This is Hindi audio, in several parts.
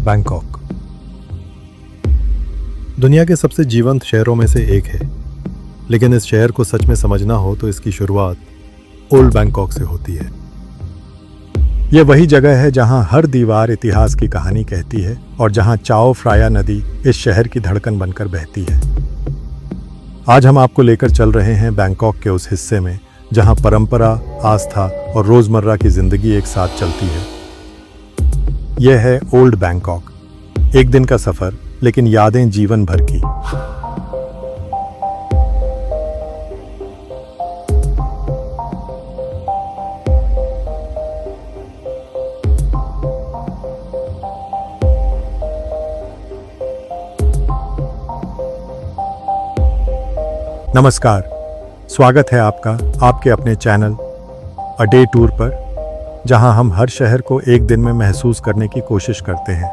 बैंकॉक दुनिया के सबसे जीवंत शहरों में से एक है, लेकिन इस शहर को सच में समझना हो तो इसकी शुरुआत ओल्ड बैंकॉक से होती है। यह वही जगह है जहां हर दीवार इतिहास की कहानी कहती है और जहां चाओ फ्राया नदी इस शहर की धड़कन बनकर बहती है। आज हम आपको लेकर चल रहे हैं बैंकॉक के उस हिस्से में जहां परंपरा, आस्था और रोजमर्रा की जिंदगी एक साथ चलती है। यह है ओल्ड बैंकॉक, एक दिन का सफर लेकिन यादें जीवन भर की। नमस्कार, स्वागत है आपका आपके अपने चैनल अ डे टूर पर, जहां हम हर शहर को एक दिन में महसूस करने की कोशिश करते हैं।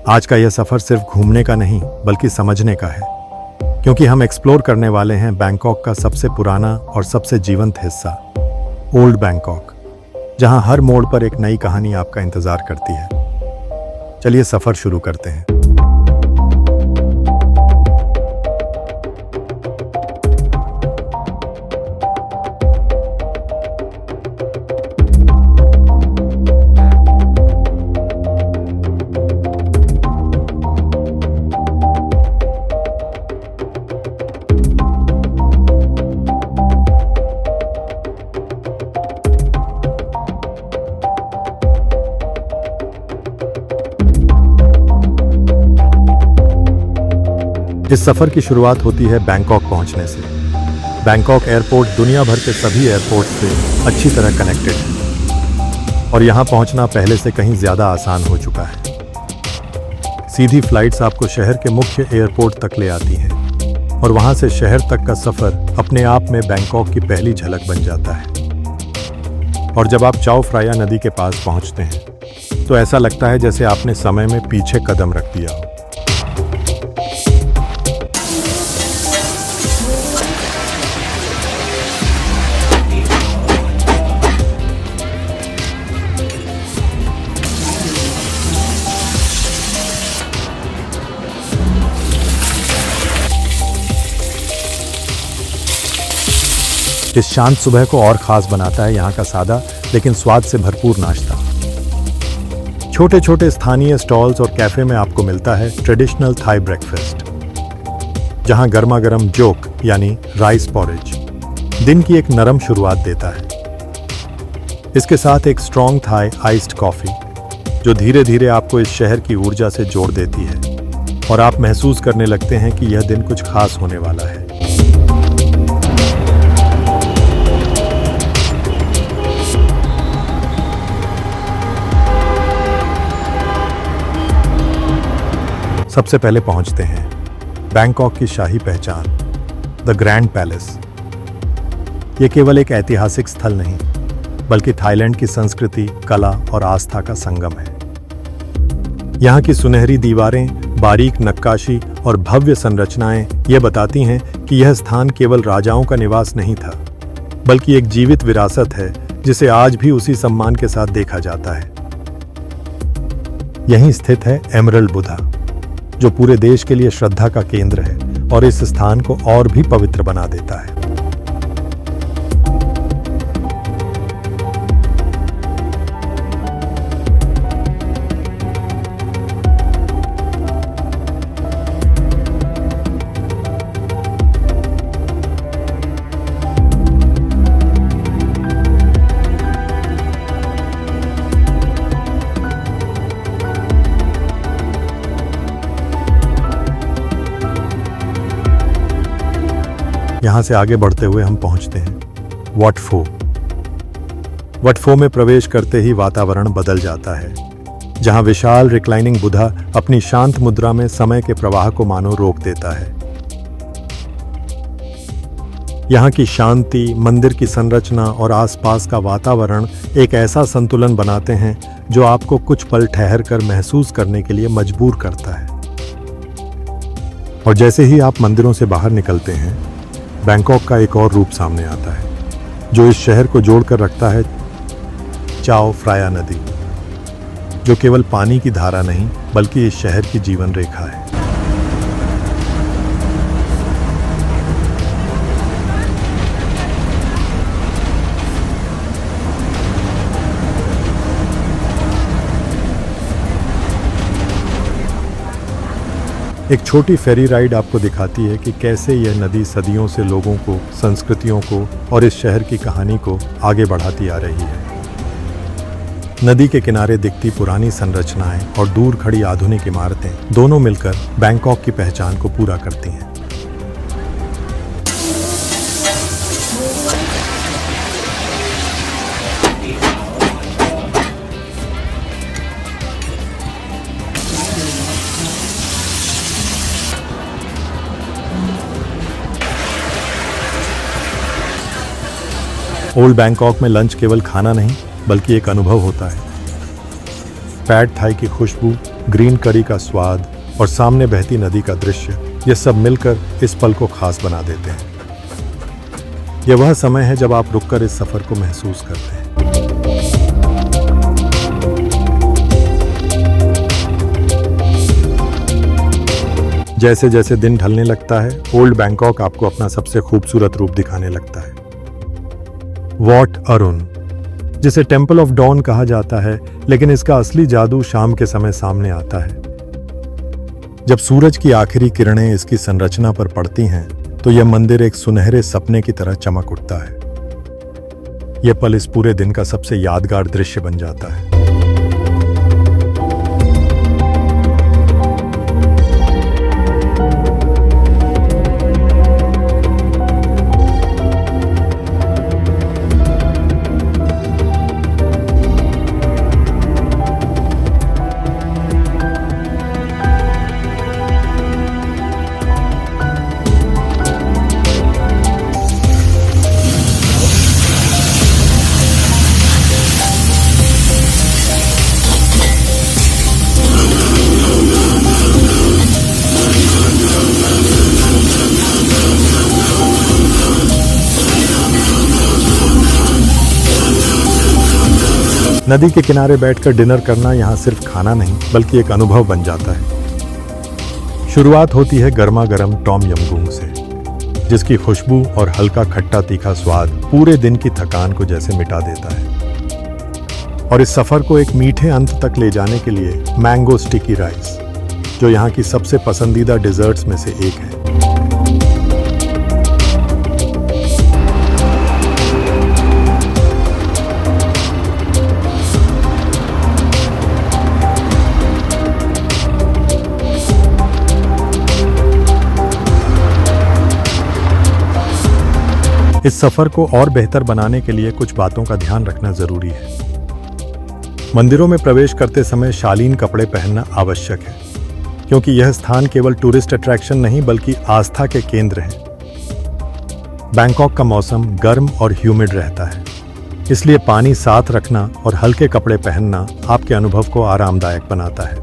आज का यह सफर सिर्फ घूमने का नहीं बल्कि समझने का है, क्योंकि हम एक्सप्लोर करने वाले हैं बैंकॉक का सबसे पुराना और सबसे जीवंत हिस्सा, ओल्ड बैंकॉक, जहां हर मोड़ पर एक नई कहानी आपका इंतजार करती है। चलिए सफर शुरू करते हैं। इस सफर की शुरुआत होती है बैंकॉक पहुंचने से। बैंकॉक एयरपोर्ट दुनिया भर के सभी एयरपोर्ट से अच्छी तरह कनेक्टेड है और यहां पहुंचना पहले से कहीं ज्यादा आसान हो चुका है। सीधी फ्लाइट्स आपको शहर के मुख्य एयरपोर्ट तक ले आती हैं और वहां से शहर तक का सफर अपने आप में बैंकॉक की पहली झलक बन जाता है। और जब आप चाओ फ्राया नदी के पास पहुंचते हैं तो ऐसा लगता है जैसे आपने समय में पीछे कदम रख दिया हो। इस शांत सुबह को और खास बनाता है यहाँ का सादा लेकिन स्वाद से भरपूर नाश्ता। छोटे छोटे स्थानीय स्टॉल्स और कैफे में आपको मिलता है ट्रेडिशनल थाई ब्रेकफास्ट, जहाँ गर्मा गर्म जोक यानी राइस पॉरेज दिन की एक नरम शुरुआत देता है। इसके साथ एक स्ट्रॉन्ग थाई आइस्ड कॉफी जो धीरे धीरे आपको इस शहर की ऊर्जा से जोड़ देती है और आप महसूस करने लगते हैं कि यह दिन कुछ खास होने वाला है। सबसे पहले पहुंचते हैं बैंकॉक की शाही पहचान, द ग्रैंड पैलेस। ये केवल एक ऐतिहासिक स्थल नहीं बल्कि थाईलैंड की संस्कृति, कला और आस्था का संगम है। यहाँ की सुनहरी दीवारें, बारीक नक्काशी और भव्य संरचनाएं ये बताती हैं कि यह स्थान केवल राजाओं का निवास नहीं था बल्कि एक जीवित विरासत है जिसे आज भी उसी सम्मान के साथ देखा जाता है। यहीं स्थित है एमरल्ड बुद्धा, जो पूरे देश के लिए श्रद्धा का केंद्र है और इस स्थान को और भी पवित्र बना देता है। यहां से आगे बढ़ते हुए हम पहुंचते हैं वॉट फो। वॉट फो में प्रवेश करते ही वातावरण बदल जाता है, जहां विशाल रिक्लाइनिंग बुद्धा अपनी शांत मुद्रा में समय के प्रवाह को मानो रोक देता है। यहां की शांति, मंदिर की संरचना और आसपास का वातावरण एक ऐसा संतुलन बनाते हैं जो आपको कुछ पल ठहर कर महसूस करने के लिए मजबूर करता है। और जैसे ही आप मंदिरों से बाहर निकलते हैं, बैंकॉक का एक और रूप सामने आता है जो इस शहर को जोड़कर रखता है, चाओ फ्राया नदी। जो केवल पानी की धारा नहीं बल्कि इस शहर की जीवन रेखा है। एक छोटी फेरी राइड आपको दिखाती है कि कैसे यह नदी सदियों से लोगों को, संस्कृतियों को और इस शहर की कहानी को आगे बढ़ाती आ रही है। नदी के किनारे दिखती पुरानी संरचनाएं और दूर खड़ी आधुनिक इमारतें दोनों मिलकर बैंकॉक की पहचान को पूरा करती हैं। ओल्ड बैंकॉक में लंच केवल खाना नहीं बल्कि एक अनुभव होता है। पैड थाई की खुशबू, ग्रीन करी का स्वाद और सामने बहती नदी का दृश्य, ये सब मिलकर इस पल को खास बना देते हैं। यह वह समय है जब आप रुककर इस सफर को महसूस करते हैं। जैसे जैसे दिन ढलने लगता है, ओल्ड बैंकॉक आपको अपना सबसे खूबसूरत रूप दिखाने लगता है। वॉट अरुण, जिसे टेम्पल ऑफ डॉन कहा जाता है, लेकिन इसका असली जादू शाम के समय सामने आता है। जब सूरज की आखिरी किरणें इसकी संरचना पर पड़ती हैं, तो यह मंदिर एक सुनहरे सपने की तरह चमक उठता है। यह पल इस पूरे दिन का सबसे यादगार दृश्य बन जाता है। नदी के किनारे बैठकर डिनर करना यहाँ सिर्फ खाना नहीं बल्कि एक अनुभव बन जाता है। शुरुआत होती है गर्मा गर्म टॉम यम गूंग से, जिसकी खुशबू और हल्का खट्टा तीखा स्वाद पूरे दिन की थकान को जैसे मिटा देता है। और इस सफर को एक मीठे अंत तक ले जाने के लिए मैंगो स्टिकी राइस, जो यहाँ की सबसे पसंदीदा डिजर्ट्स में से एक है। इस सफर को और बेहतर बनाने के लिए कुछ बातों का ध्यान रखना जरूरी है। मंदिरों में प्रवेश करते समय शालीन कपड़े पहनना आवश्यक है, क्योंकि यह स्थान केवल टूरिस्ट अट्रैक्शन नहीं बल्कि आस्था के केंद्र है। बैंकॉक का मौसम गर्म और ह्यूमिड रहता है, इसलिए पानी साथ रखना और हल्के कपड़े पहनना आपके अनुभव को आरामदायक बनाता है।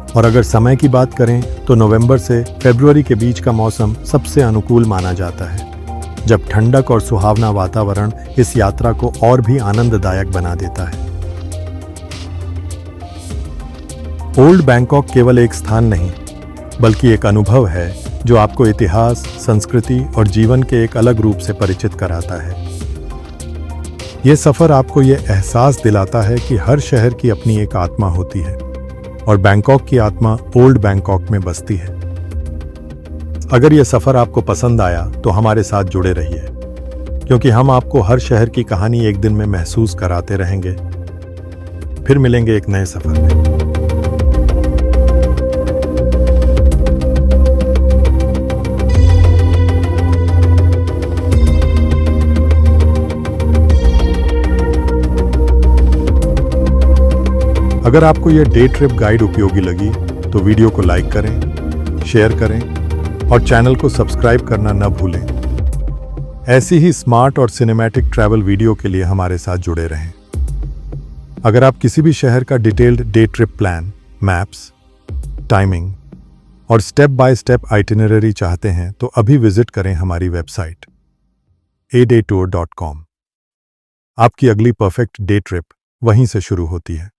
और अगर समय की बात करें तो नवंबर से फरवरी के बीच का मौसम सबसे अनुकूल माना जाता है, जब ठंडक और सुहावना वातावरण इस यात्रा को और भी आनंददायक बना देता है। ओल्ड बैंकॉक केवल एक स्थान नहीं बल्कि एक अनुभव है जो आपको इतिहास, संस्कृति और जीवन के एक अलग रूप से परिचित कराता है। यह सफर आपको यह एहसास दिलाता है कि हर शहर की अपनी एक आत्मा होती है और बैंकॉक की आत्मा ओल्ड बैंकॉक में बसती है। अगर यह सफर आपको पसंद आया तो हमारे साथ जुड़े रहिए, क्योंकि हम आपको हर शहर की कहानी एक दिन में महसूस कराते रहेंगे। फिर मिलेंगे एक नए सफर में। अगर आपको यह डे ट्रिप गाइड उपयोगी लगी तो वीडियो को लाइक करें, शेयर करें और चैनल को सब्सक्राइब करना न भूलें। ऐसी ही स्मार्ट और सिनेमैटिक ट्रैवल वीडियो के लिए हमारे साथ जुड़े रहें। अगर आप किसी भी शहर का detailed day trip plan, maps, timing और स्टेप बाय स्टेप आइटिनरी चाहते हैं तो अभी विजिट करें हमारी वेबसाइट adaytour.com। आपकी अगली परफेक्ट डे ट्रिप वहीं से शुरू होती है।